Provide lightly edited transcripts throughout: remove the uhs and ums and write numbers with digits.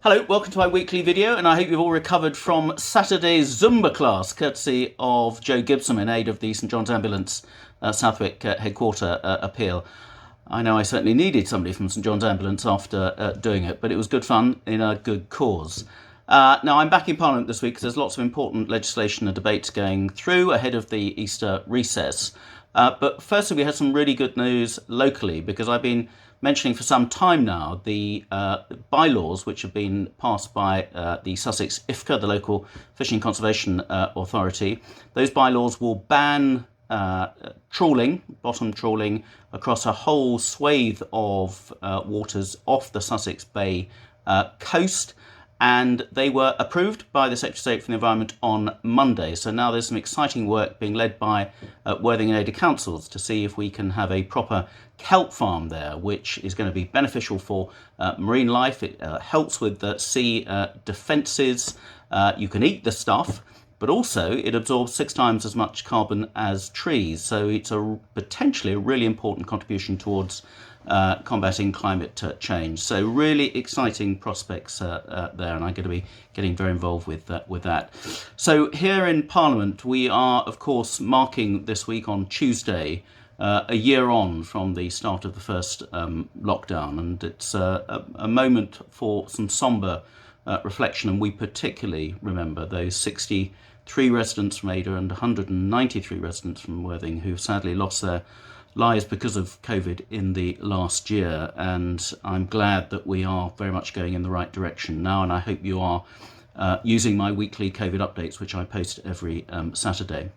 Hello, welcome to my weekly video, and I hope you've all recovered from Saturday's Zumba class, courtesy of Joe Gibson in aid of the St John's Ambulance Southwick headquarter appeal. I know I certainly needed somebody from St John's Ambulance after doing it, but it was good fun in a good cause. Now, I'm back in Parliament this week because there's lots of important legislation and debates going through ahead of the Easter recess. But firstly, we had some really good news locally, because I've been mentioning for some time now the bylaws which have been passed by the Sussex IFCA, the local fishing conservation authority. Those bylaws will ban trawling, bottom trawling, across a whole swathe of waters off the Sussex Bay coast. And they were approved by the Secretary of State for the Environment on Monday. So now there's some exciting work being led by Worthing and Ada councils to see if we can have a proper kelp farm there, which is going to be beneficial for marine life. It helps with the sea defences. You can eat the stuff, but also it absorbs 6 times as much carbon as trees. So it's potentially a really important contribution towards combating climate change. So really exciting prospects there, and I'm going to be getting very involved with that. So here in Parliament, we are, of course, marking this week on Tuesday a year on from the start of the first lockdown, and it's a moment for some sombre reflection, and we particularly remember those 63 residents from Ada and 193 residents from Worthing who've sadly lost their lives because of COVID in the last year. And I'm glad that we are very much going in the right direction now, and I hope you are using my weekly COVID updates, which I post every Saturday.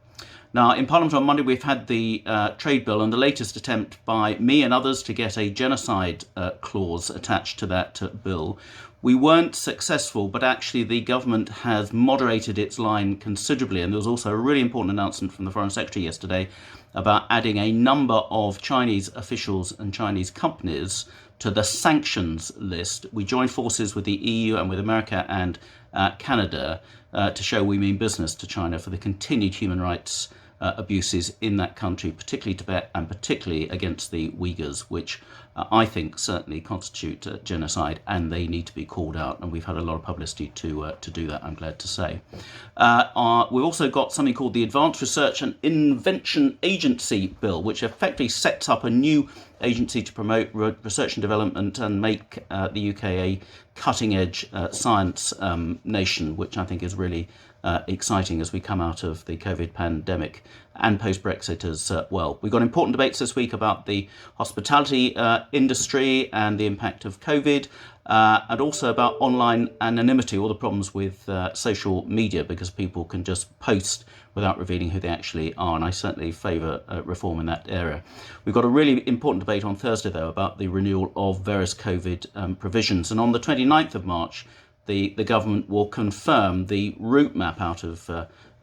Now, in Parliament on Monday, we've had the trade bill and the latest attempt by me and others to get a genocide clause attached to that bill. We weren't successful, but actually the government has moderated its line considerably. And there was also a really important announcement from the Foreign Secretary yesterday about adding a number of Chinese officials and Chinese companies to the sanctions list. We joined forces with the EU and with America and Canada to show we mean business to China for the continued human rights abuses in that country, particularly Tibet, and particularly against the Uyghurs, which I think certainly constitute genocide, and they need to be called out. And we've had a lot of publicity to do that, I'm glad to say. We've also got something called the Advanced Research and Invention Agency Bill, which effectively sets up a new agency to promote research and development and make the UK a cutting-edge science nation, which I think is really exciting as we come out of the COVID pandemic and post-Brexit as well. We've got important debates this week about the hospitality industry and the impact of COVID, and also about online anonymity, all the problems with social media, because people can just post without revealing who they actually are, and I certainly favour reform in that area. We've got a really important debate on Thursday, though, about the renewal of various COVID provisions, and on the 29th of March, the government will confirm the route map out of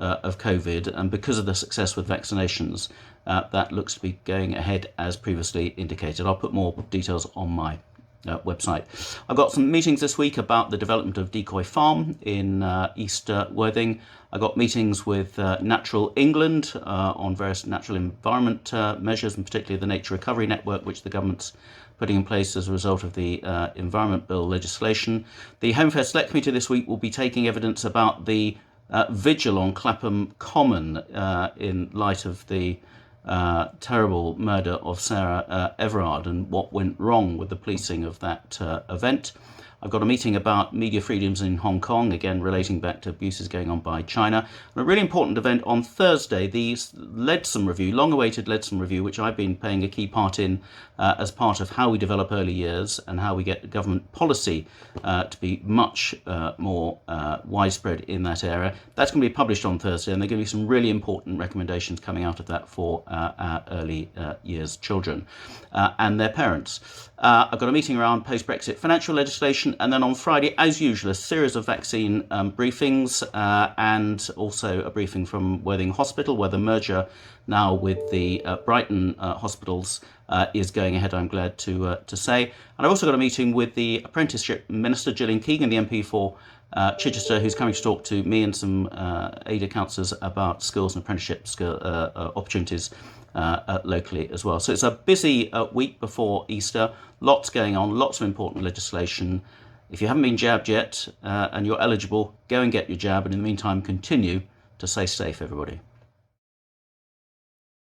COVID, and because of the success with vaccinations, that looks to be going ahead as previously indicated. I'll put more details on my website. I've got some meetings this week about the development of Decoy Farm in East Worthing. I got meetings with Natural England on various natural environment measures, and particularly the Nature Recovery Network, which the government's putting in place as a result of the Environment Bill legislation. The Home Affairs Select Committee this week will be taking evidence about the vigil on Clapham Common in light of the terrible murder of Sarah Everard and what went wrong with the policing of that event. I've got a meeting about media freedoms in Hong Kong, again relating back to abuses going on by China. And a really important event on Thursday, the Leadsom Review, long-awaited Leadsom Review, which I've been playing a key part in as part of how we develop early years and how we get government policy to be much more widespread in that area. That's going to be published on Thursday, and there are going to be some really important recommendations coming out of that for our early years children and their parents. I've got a meeting around post-Brexit financial legislation, and then on Friday, as usual, a series of vaccine briefings and also a briefing from Worthing Hospital, where the merger now with the Brighton hospitals is going ahead, I'm glad to say. And I've also got a meeting with the Apprenticeship Minister, Gillian Keegan, the MP for Chichester, who's coming to talk to me and some Ada councillors about skills and apprenticeship opportunities locally as well. So it's a busy week before Easter, lots going on, lots of important legislation. If you haven't been jabbed yet and you're eligible, go and get your jab, and in the meantime continue to stay safe, everybody.